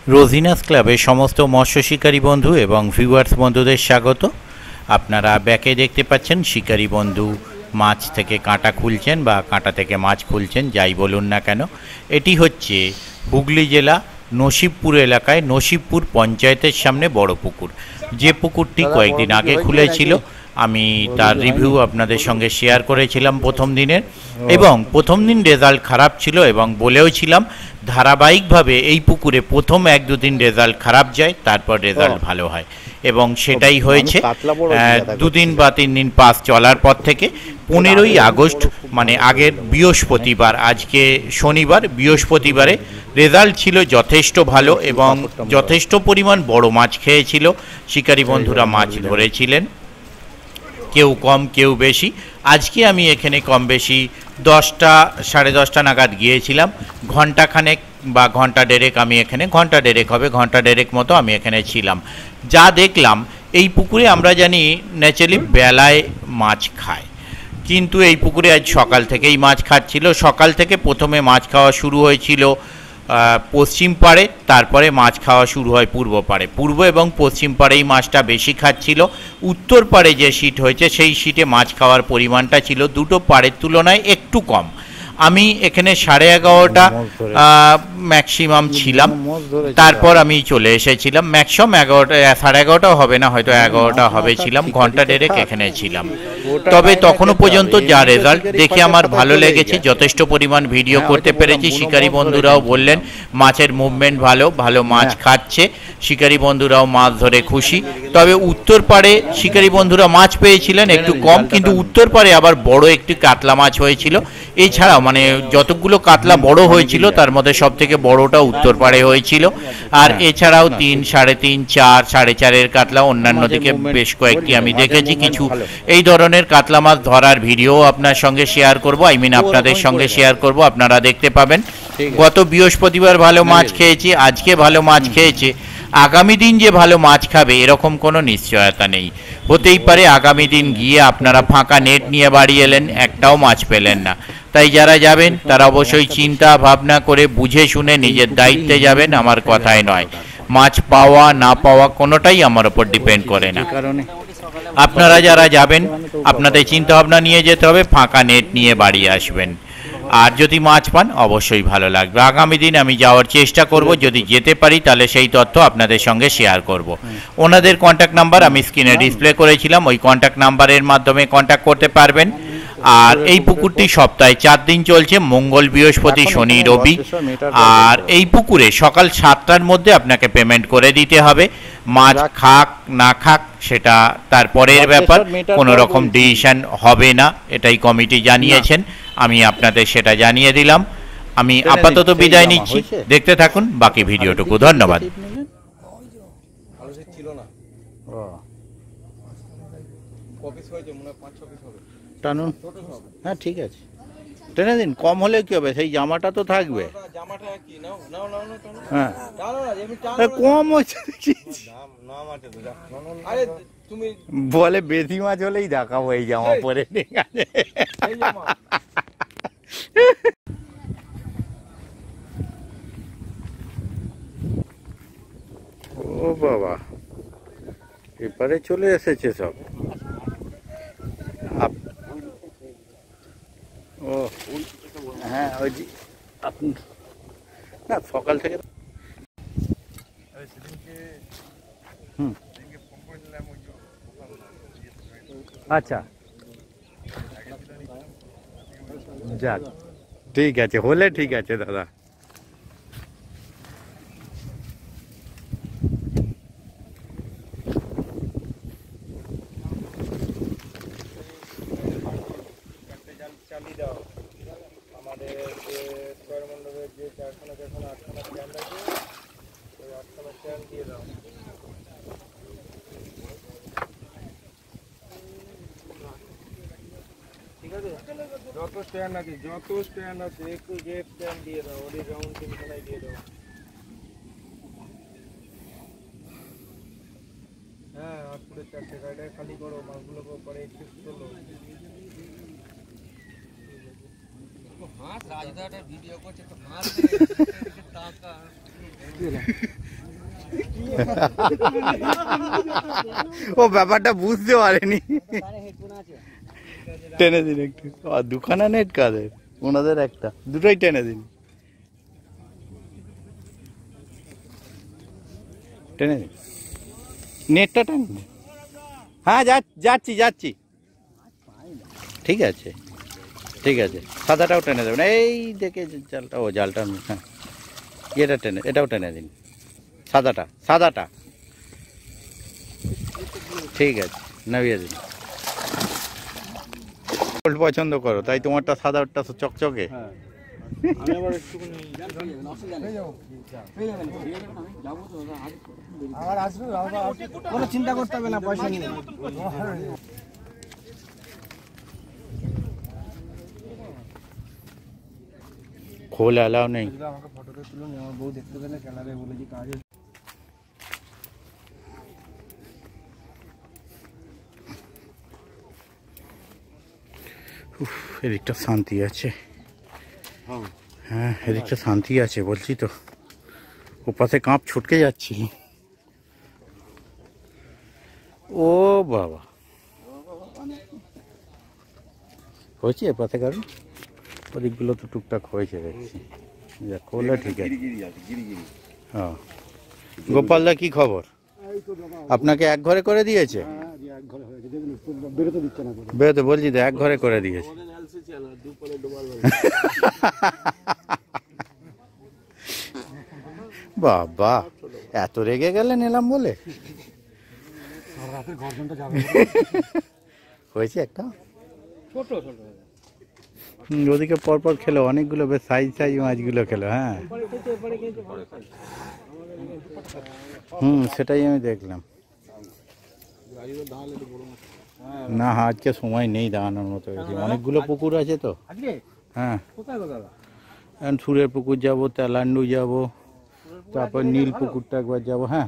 রোজিনাস ক্লাবের সমস্ত মৎস্য শিকারী বন্ধু এবং ভিউয়ার্স বন্ধুদের স্বাগত। আপনারা ব্যাকে দেখতে পাচ্ছেন শিকারী বন্ধু মাছ থেকে কাঁটা খুলছেন বা কাঁটা থেকে মাছ খুলছেন, যাই বলুন না কেন। এটি হচ্ছে হুগলি জেলা নসিবপুর এলাকায় নসিবপুর পঞ্চায়েতের সামনে বড় পুকুর। যে পুকুরটি কয়েকদিন আগে খুলেছিল, আমি তার রিভিউ আপনাদের সঙ্গে শেয়ার করেছিলাম প্রথম দিনের, এবং প্রথম দিন রেজাল্ট খারাপ ছিল এবং বলেও ছিলাম ধারাবাহিকভাবে এই পুকুরে প্রথম 1-2 দিন রেজাল্ট খারাপ যায়, তারপর রেজাল্ট ভালো হয়, এবং সেটাই হয়েছে। 2 দিন বা 3 দিন পাস চলার পর থেকে 15ই আগস্ট মানে আগের বৃহস্পতিবার, আজকে শনিবার, বৃহস্পতিবারে রেজাল্ট ছিল যথেষ্ট ভালো এবং যথেষ্ট পরিমাণ বড় মাছ খেয়েছিল। শিকারী বন্ধুরা মাছ ধরেছিলেন, কেউ কম কেউ বেশি। আজকে আমি এখানে কম বেশি 10টা 10:30 নাগাদ গিয়েছিলাম। ঘণ্টাখানেক বা ঘণ্টা দেড়েক আমি এখানে, ঘণ্টা দেড়েক মতো আমি এখানে ছিলাম। যা দেখলাম, এই পুকুরে আমরা জানি ন্যাচারালি বেলায় মাছ খায়, কিন্তু এই পুকুরে আজ সকাল থেকেই মাছ খাচ্ছিল। সকাল থেকে প্রথমে মাছ খাওয়া শুরু হয়েছিল পশ্চিম পাড়ে, তারপরে মাছ খাওয়া শুরু হয় পূর্ব পাড়ে। পূর্ব এবং পশ্চিম পাড়েই মাছটা বেশি খাচ্ছিল। উত্তর পাড়ে যে সিট হয়েছে সেই সিটে মাছ খাওয়ার পরিমাণটা ছিল দুটো পাড়ের তুলনায় একটু কম। আমি এখানে 11:30 ম্যাক্সিমাম ছিলাম, তারপর আমি চলে এসেছিলাম। ম্যাক্সিমাম 11:30 হবে না, হয়তো 11টা হবে ছিলাম, ঘণ্টা দেড়েক এখানে ছিলাম। তবে তখনও পর্যন্ত যা রেজাল্ট দেখে আমার ভালো লেগেছে, যথেষ্ট পরিমাণ ভিডিও করতে পেরেছি। শিকারী বন্ধুরাও বললেন মাছের মুভমেন্ট ভালো, ভালো মাছ খাচ্ছে, শিকারী বন্ধুরাও মাছ ধরে খুশি। তবে উত্তর পাড়ে শিকারী বন্ধুরা মাছ পেয়েছিলেন একটু কম, কিন্তু উত্তর পাড়ে আবার বড় একটি কাতলা মাছ হয়েছিল। এছাড়াও মানে যতগুলো কাতলা বড় হয়েছিল তার মধ্যে সব থেকে বড়টা উত্তর পাড়ে হয়েছিল। আর এছাড়াও 3, 3.5, 4, 4.5-এর কাতলা অন্যান্য দিকে বেশ কয়েকটি আমি দেখেছি। কিছু এই ধরনের কাতলা মাছ ধরার ভিডিও আপনার সঙ্গে শেয়ার করব, আপনাদের সঙ্গে শেয়ার করব, আপনারা দেখতে পাবেন। গত বৃহস্পতিবার ভালো মাছ খেয়েছি, আজকে ভালো মাছ খেয়েছে। আগামী দিন যে ভালো মাছ খাবে এরকম কোনো নিশ্চয়তা নেই। হতেই পারে আগামী দিন গিয়ে আপনারা ফাঁকা নেট নিয়ে বাড়ি এলেন, একটাও মাছ পেলেন না। তাই যারা যাবেন তারা অবশ্যই চিন্তা ভাবনা করে বুঝে শুনে নিজের দায়িত্বে যাবেন, আমার কথাই নয়। মাছ পাওয়া না পাওয়া কোনোটাই আমার ওপর ডিপেন্ড করে না। আপনারা যারা যাবেন আপনাদের চিন্তা ভাবনা নিয়ে যেতে হবে, ফাঁকা নেট নিয়ে বাড়ি আসবেন। আর যদি মাছ পান অবশ্যই ভালো লাগবে। আগামী দিন আমি যাওয়ার চেষ্টা করব, যদি যেতে পারি তাহলে সেই তথ্য আপনাদের সঙ্গে শেয়ার করব। ওনাদের কন্ট্যাক্ট নাম্বার আমি স্ক্রিনে ডিসপ্লে করেছিলাম, ওই কন্ট্যাক্ট নাম্বারের মাধ্যমে কন্ট্যাক্ট করতে পারবেন। আর এই পুকুরটি সপ্তাহে 4 দিন চলছে, মঙ্গল, বৃহস্পতি, শনি, রবি। আর এই পুকুরে সকাল 7টার মধ্যে আপনাকে পেমেন্ট করে দিতে হবে। মাছ খাক না খাক সেটা তারপরের ব্যাপার, কোনো রকম ডিসিশন হবে না, এটাই কমিটি জানিয়েছেন। আমি আপনাদের সেটা জানিয়ে দিলাম। আমি আপাতত বিদায় নিচ্ছি, দেখতে থাকুন বাকি ভিডিওটুকু। ধন্যবাদ। টানুন, হ্যাঁ ঠিক আছে, টেনে দিন। কম হলে কি হবে, সেই জামাটা তো থাকবে। হ্যাঁ কম হচ্ছে বলে, বেশি মাছ হলেই দেখাবো এই জামা পরে। ও বাবা, এপারে চলে এসেছে সব। ও হ্যাঁ, ওই আপনি না সকাল থেকে আচ্ছা যাক, ঠিক আছে, হলে ঠিক আছে দাদা। চালিয়ে দাও। আমাদের যে মণ্ডপের যে 4খানা 8খানা স্ট্যান্ড আছে, ওই 8খানা স্ট্যান্ড দিয়ে দাও। ঠিক আছে, যত স্ট্যান্ড আছে একটু যে স্ট্যান্ড দিয়ে দাও, ওই রাউন্ড 3খানায় দিয়ে দাও। হ্যাঁ, আর পুরো 4টে গাড়িটা খালি করো, মাছগুলোকে পরে শিফট করো। হাঁস রাজদাটা ভিডিও করছে, তো হাঁস টাকা ও ব্যাপারটা বুঝতে পারেনি। টেনে দিন একটু। দুখানা নেট কাদের? ওনাদের একটা, দুটোই টেনে দিন। টেনে দিন, নেটটা টেনে দিন। হ্যাঁ যাচ্ছি যাচ্ছি। ঠিক আছে ঠিক আছে, সাদাটাও টেনে দেবেন। এই দেখে জালটা, ও জালটা, হ্যাঁ এটা টেনে, এটাও টেনে দিন। সাদাটা সাদাটা ঠিক আছে, নামিয়ে দিন। গোল্ড পছন্দ করো তাই তোমারটা সাদা, ওরটা চকচকে। কোনো চিন্তা করতে হবে না, পয়সা নিয়ে খোল অ্যালাও নেই। আমাকে ফটোটা তুলুন, আমার বউ দেখতে পেলে ক্যামেরায় বলেছি কাজে। এদিকটা শান্তি আছে। হ্যাঁ এদিকটা শান্তি আছে বলছি তো, ওপাশে কাঁপ ছুটকে যাচ্ছিল। ও বাবা, হয়েছে এপাশে কারণ ওদিকগুলো তো টুকটাক হয়েছে দেখছি। যাক হলে ঠিক আছে। হ্যাঁ গোপালদা কি খবর? আপনাকে এক ঘরে করে দিয়েছে? বেরোতে বলছি তো, এক ঘরে করে দিয়েছে। বাবা এত রেগে গেলেন এলাম বলে? হয়েছে একটা ওদিকে পরপর খেলো অনেকগুলো, বেশ সাইজ সাইজ মাছগুলো খেলো। হ্যাঁ সেটাই আমি দেখলাম। না আজকে সময় নেই দাঁড়ানোর মতো, অনেকগুলো পুকুর আছে তো। হ্যাঁ এখন সুরের পুকুর যাবো, তেলান্ডু যাবো, তারপর নীল পুকুরটা একবার যাবো। হ্যাঁ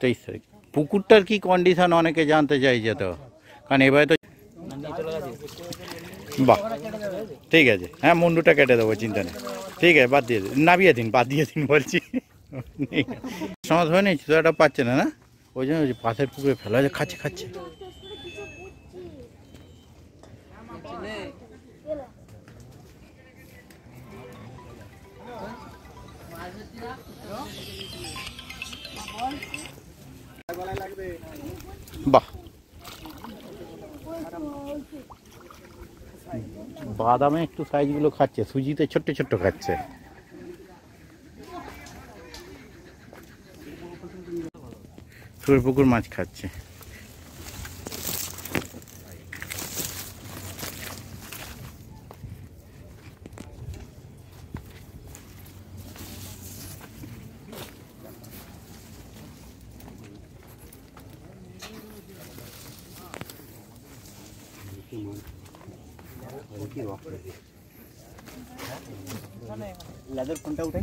23 তারিখ। পুকুরটার কি কন্ডিশন অনেকে জানতে চাইছে তো, কারণ এবারে তো। বাহ ঠিক আছে, হ্যাঁ মুন্ডুটা কেটে দেবো, চিন্তা নেই। ঠিক আছে বাদ দিয়ে দিন, নামিয়ে দিন, বাদ দিয়ে দিন বলছি। সমাজ হয়ে নিয়েছি তো, এটা পাচ্ছে না, না ওই জন্য পাশের পুকুরে ফেলা যায়, খাচ্ছে খাচ্ছে। বাহ বাদামে একটু সাইজগুলো খাচ্ছে, সুজিতে ছোট্ট ছোট্ট খাচ্ছে। সুরের পুকুর মাছ খাচ্ছে। ফোনটা উঠে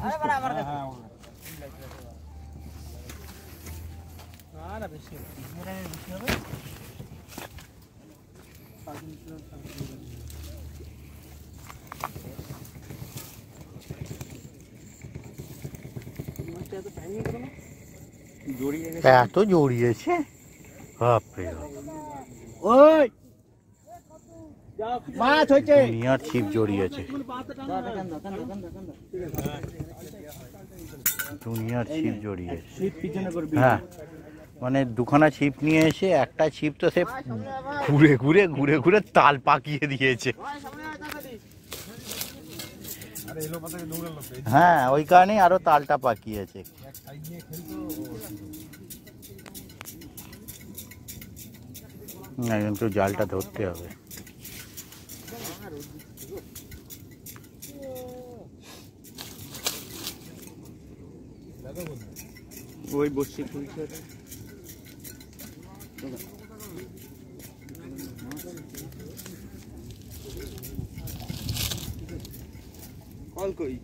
এত জড়িয়েছে, বাপরে ওই মাছ হয়েছে, দুনিয়ার ছিপ জড়িয়েছে, দুনিয়ার ছিপ জড়িয়েছে। হ্যাঁ মানে দুখানা ছিপ নিয়ে এসে একটা ছিপ তো সে ঘুরে ঘুরে ঘুরে ঘুরে তাল পাকিয়ে দিয়েছে। হ্যাঁ ওই কারণেই আরো তালটা পাকিয়েছে। একদম তো জালটা ধরতে হবে। ওই বসছি কল কই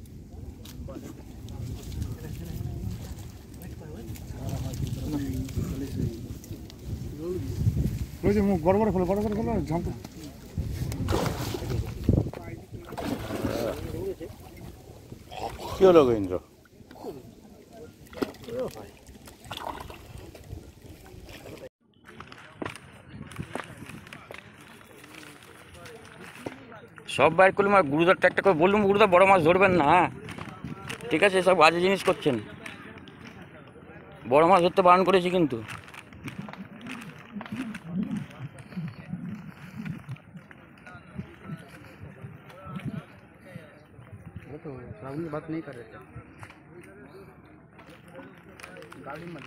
বড় বড় ফেলো, বড় বড় ফেলো, ঝাম্প। কি হলো গোবিন্দ্র? সব বাইর করলাম আর গুরুদারটা একটা করে বললুম গুরুদার বড় মাছ ধরবেন না, হ্যাঁ ঠিক আছে, সব বাজে জিনিস করছেন, বড় মাছ ধরতে বারণ করেছি কিন্তু। बात नहीं कर रहे थे गाड़ी मत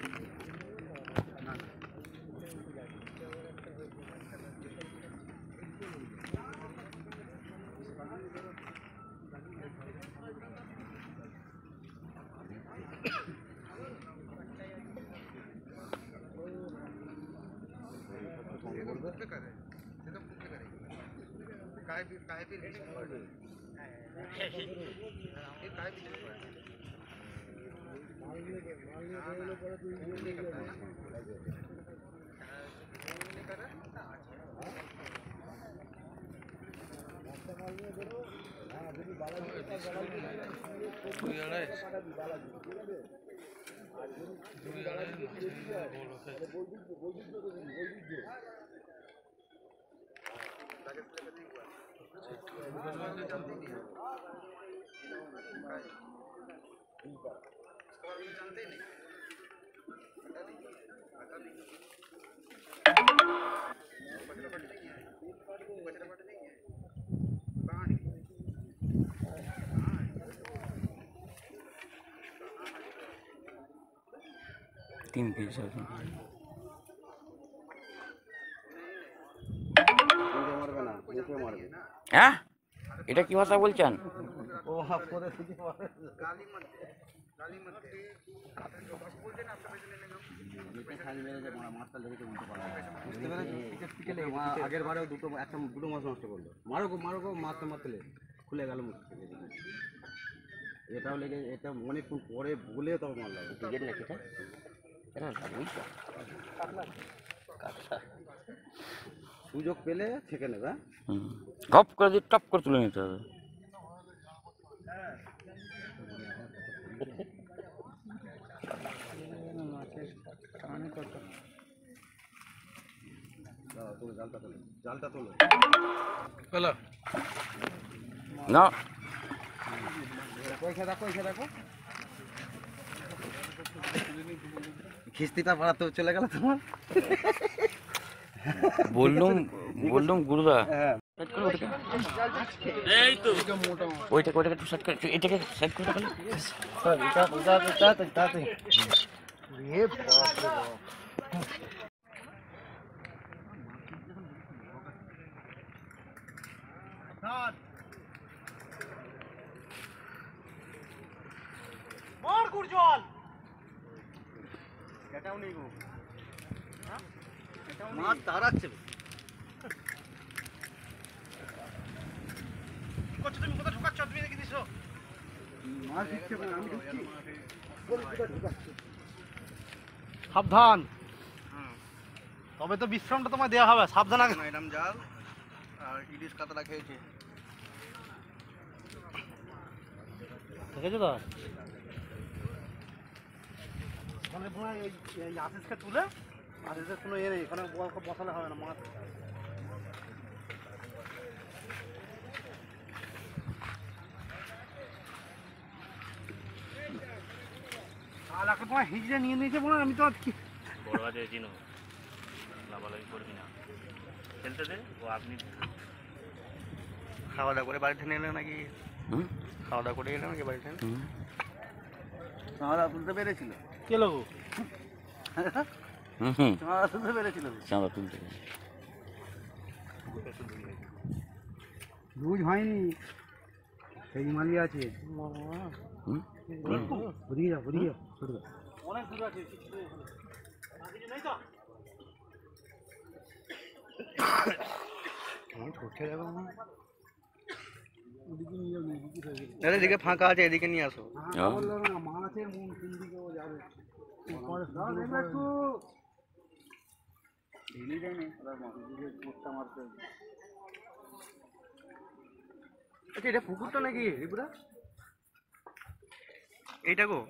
3 piece আছে। হ্যাঁ এটা কি ভাষা বলছেন? আগের বারেও দুটো মাছ নষ্ট করলো, মারো গো মারতে মারতে খুলে গেল মুখ থেকে। এটাও লেগে, এটা অনেকক্ষণ পরে বলে তখন মারলাম। টিকিট নাকি সুযোগ পেলে ছেঁকে নেবে, গপ করে দিয়ে টপ করে তুলে নিতে হবে। জালটা তোলো না দেখো খিস্তিটা পাড়াতে চলে গেল তোমার। বললুম গুরুদা ওইটাকে একটু সেট করে, এটাকে সেট করে দেবেন। মাছ তাড়াচ্ছে। সাবধান, তবে তো বিশ্রামটা তোমায় দেওয়া হবে। সাবধান আগে। এরম জাল আর ইলিশ কাতলা খেয়েছে। দেখেছো তো এই আশিসকে তুলে, আশিসের কোনো এ নেই, এখানে বসালে হবে না মাছ। আর এখন তোমার হিজড়ে নিয়ে নিয়েছে বলে আমি তো কি বড় আছে চিনো, লাভালাভি করবি না, খেলতে দে। ও আপনি খাওয়া দাওয়া করে বাড়িতে নিয়ে এলে নাকি? খাওয়া দাওয়া করে এলে নাকি বাড়িতে? খাওয়া দাওয়া তুলতে পেরেছিল? কে লোক খাওয়া দাওয়া তুলতে পেরেছিল? চাঁদা তুলতে বুঝ হয়নি, সেই মালি আছে। ঘুরিয়ে যাও অনেক দূর আছে। এদিকে ফাঁকা আছে, এদিকে নিয়ে আসো। মাছের মন কোন দিকে যাবে? এটা পুকুরটা নাকি রিপুরা? এইটা গো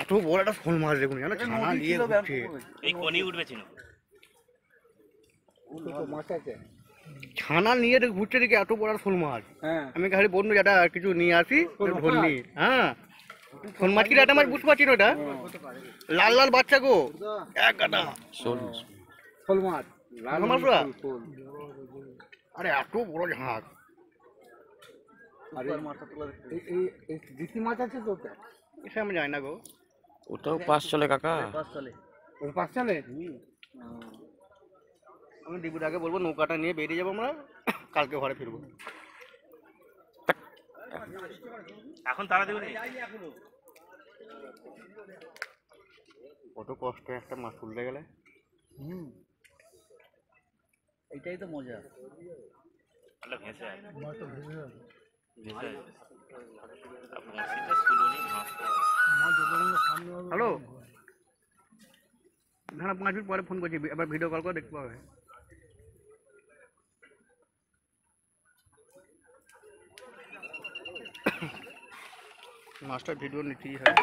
এত বড় একটা শোল মাছ দেখুন, জানো ছানা নিয়ে ঘুরছে। এই কনি উঠবে চিনো। মাছ আছে ছানা নিয়ে ঘুরছে দেখি এত বড় শোল মাছ। আমি খালি বন্ধু যেটা কিছু নিয়ে আসি ধরনি। হ্যাঁ শোল মাছ কি একটা মাছ বুঝতে পারছি না, ওটা লাল লাল বাচ্চা গো, এক গাদা শোল শোল মাছ লাল মাছ ওরা। আরে এত বড় ঝাঁক। আর এই দেশি মাছ আছে তো ওটা? এসে আমি জানি না গো। ওটাও পাস চলে কাকা। ওই পাঁচ চালে আমি দিবুর আগে বলবো নৌকাটা নিয়ে বেরিয়ে যাবো আমরা, কালকে ঘরে ফিরবো। এখন তারা দেবে কত কষ্ট একটা মাছ তুলতে গেলে। এইটাই তো মজা। ভেসে আছে বড়শিটা শুলোনি ঘাস। হ্যালো, হ্যাঁ 5 মিনিট পরে ফোন করছি, এবার ভিডিও কল করে দেখতে পাবে। মাছটার ভিডিও নিতেই হবে।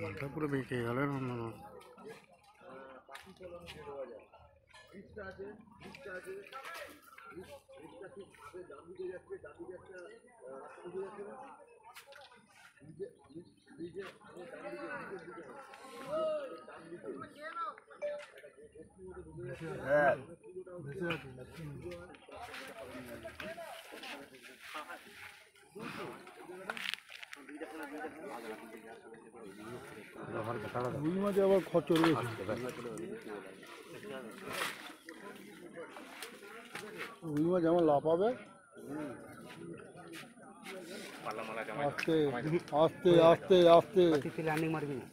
মাছটা পুরো বেঁকে গেল না। রুই মাছ আবার খচর বেশি। রুই মাছ যেমন লাফাবে আস্তে আস্তে আস্তে আস্তে। ল্যান্ডিং মারবি না।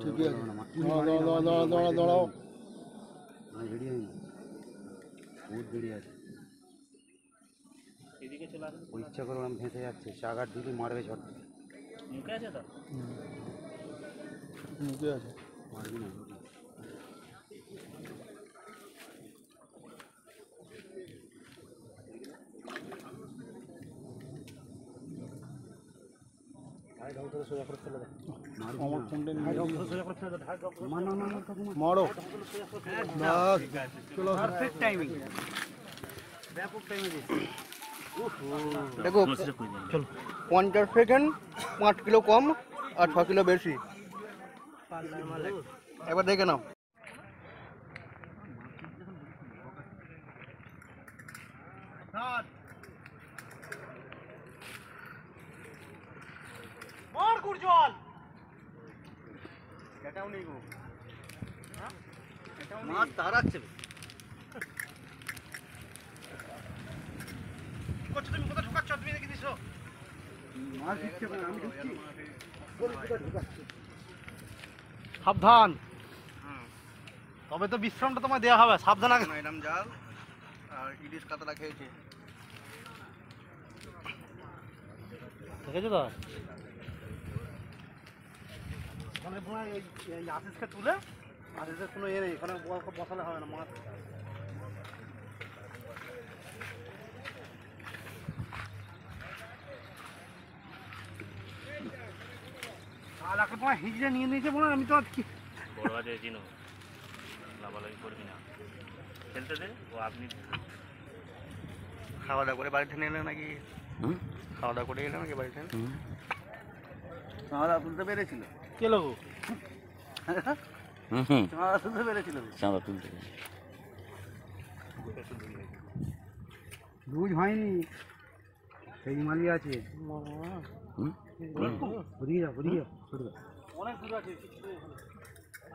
ঠিকই আছে, দাঁড়াও দাঁড়াও দাঁড়াও। বেরিয়ে বহুত বেরিয়ে আছে। ইচ্ছা করে ওরকম ভেসে যাচ্ছে, চাগার দিকে মারবে ঝড়। মুখে আছে তো মুখে আছে। মারবি না। আমার ফোনটা মারো বাস চলো। দেখো 50 সেকেন্ড 5 কিলো কম আর 6 কিলো বেশি। একবার দেখে নাও। মাছ তাড়াচ্ছে। তুমি কোথায় ঢুকাচ্ছ? তুমি দেখে দিছো মাছ দিচ্ছে, আমি ঢুকছি। সাবধান, তবে তো বিশ্রামটা তোমায় দেওয়া হবে। সাবধান আগে। ম্যাডাম জাল আর ইলিশ কাতলা খেয়েছে। দেখেছো তো এখানে তোমার এই আশিসকে তুলে, আশিসের কোনো ইয়ে নেই, এখানে বসালে হবে না মাছ। আর এখন তোমার হিজড়ে নিয়ে নিয়েছে মনে হয়। আমি তো বড় আছে চিনো, লাভালাভি করবি না, খেলতে দে। ও আপনি খাওয়া দাওয়া করে বাড়িতে নিয়ে এলে নাকি? খাওয়া দাওয়া করে এলে নাকি বাড়িতে? খাওয়া দাওয়া তুলতে পেরেছিল কে লোক খাওয়া দাওয়া তুলতে পেরেছিল। চাঁদা তুলতে দুধ হয়নি, সেই মালি আছে। ওদিকে যাও, ওদিকে যাও। অনেক দূর আছে।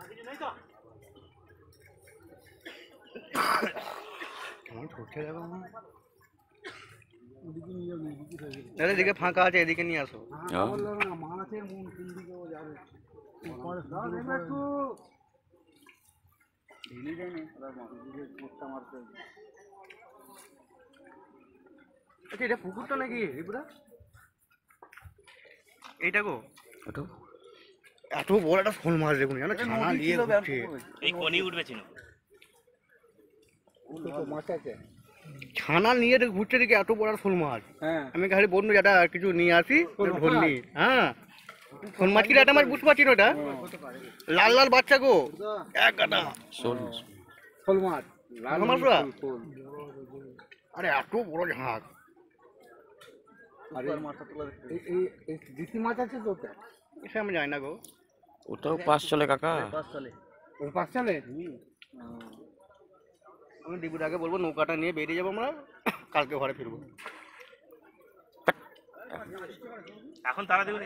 কিছু নেই তো কেমন ঠকছে যাবো আমার। ওদিকে নিয়ে যাবো, এদিকে থেকে এদিকে ফাঁকা আছে, এদিকে নিয়ে আসো। মাছ আছে কোন দিকে যাবে। আচ্ছা এটা পুকুরটা নাকি রিপুরা? এইটা গো এত বড় একটা শোল মাছ দেখুন জানো, ছানা নিয়ে ঘুরছে। এই কনি উঠবে চিনো। ছানা নিয়ে ঘুরছে দেখে এত বড় শোল মাছ। আমি খালি বন্ধু যেটা কিছু নিয়ে আসি ধরনি। হ্যাঁ শোল মাছ কি একটা মাছ বুঝতে পারছি না, ওটা লাল লাল বাচ্চা গো, এক গাদা শোল মাছ। আরে এত বড় ঝাঁক। দেশি মাছ আছে তো, সে আমি জানি না গো। ওটাও পাস চলে কাকা। পাঁচ চলে। আমি দিবুদাকে বলবো নৌকাটা নিয়ে বেরিয়ে যাবো আমরা, কালকে ঘরে ফিরবো। এখন তারা দেবে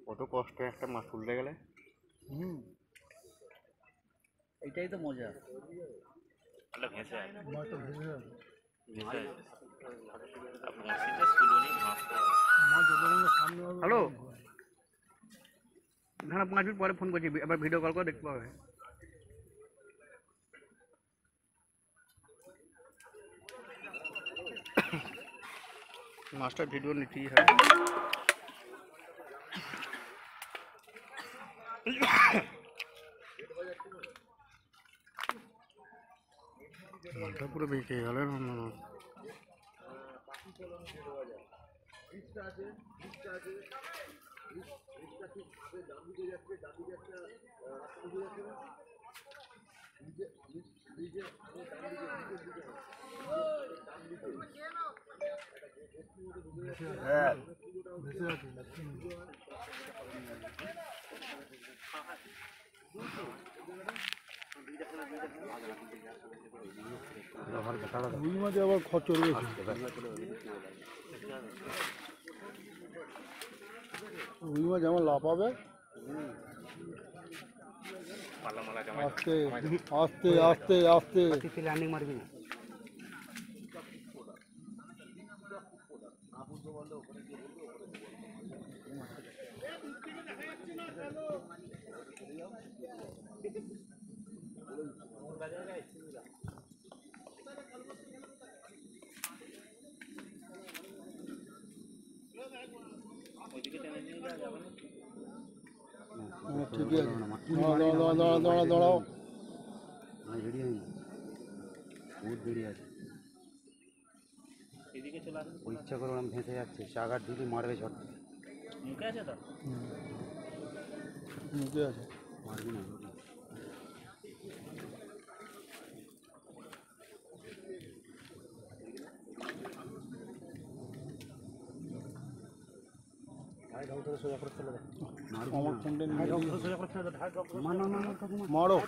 কত কষ্ট একটা মাছ তুলতে গেলে। এটাই তো মজা। ভেসে হ্যালো, না 5 মিনিট পরে ফোন করছি, এবার ভিডিও কল করে দেখতে পাবে। মাছটার ভিডিও নিতেই হবে। মাছটা পুরো বেঁকে গেল। রুই মাঝে আবার খচর বেশি। রুই মাছ যেমন লাফাবে, আস্তে আস্তে আস্তে আস্তে। ল্যান্ডিং মারবি না। ঠিকই আছে, দাঁড়াও দাঁড়াও। রেডি হয়নি, বহুত দেরি আছে। ও ইচ্ছা করে ওরকম ভেসে যাচ্ছে, চাগার দিদি মারবে ঝড়। মুখে আছে তো মুখে আছে। মারবি না। আমার ফোনটা নিয়ে মারো।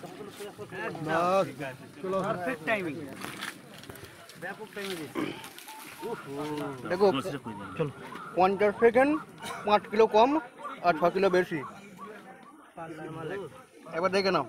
পারফেক্ট টাইমিং, ব্যাপক টাইমে। দেখো 50 সেকেন্ড 5 কিলো কম আর 6 কিলো বেশি। একবার দেখে নাও।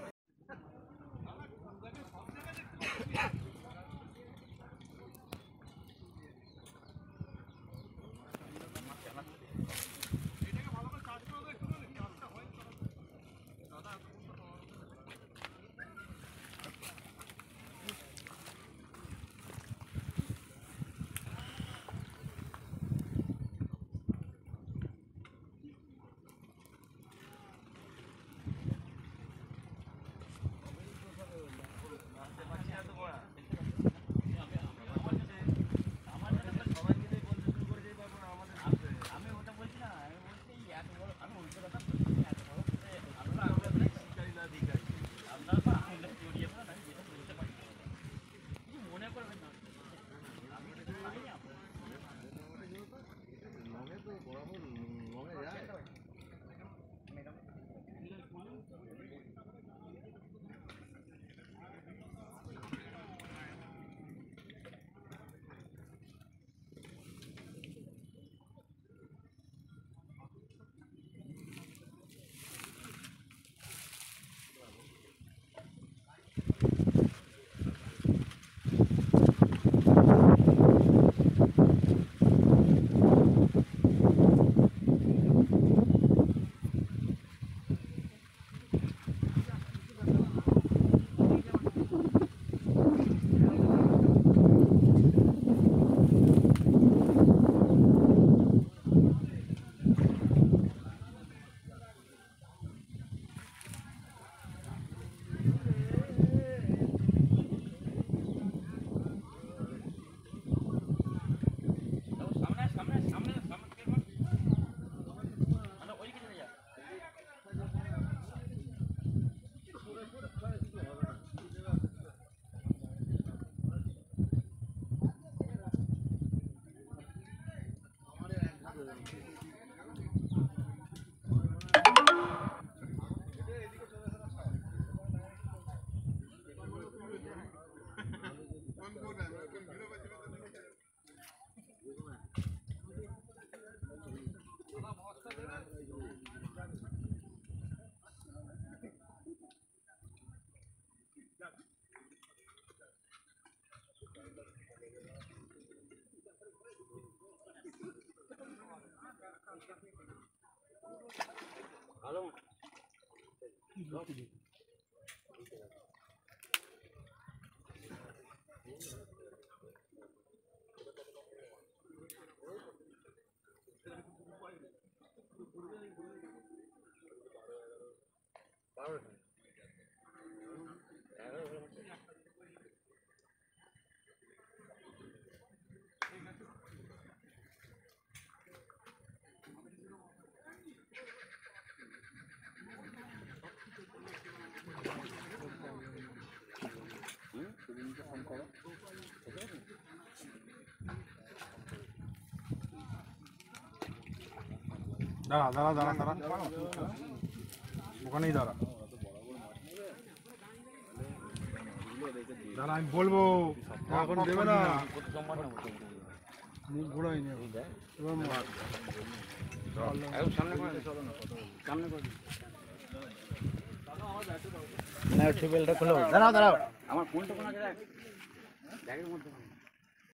দাঁড়া দাঁড়া দাঁড়া দাঁড়া ওখানেই দাঁড়া দাঁড়া আমি বলবো এখন দেবে না মুখ ঘোরাই নি এবার মার সামনে করে সামনে করে না টেবিলটা খোলো দাঁড়াও দাঁড়াও আমার ফোনটা কোন আছে দেখ ব্যাগের মধ্যে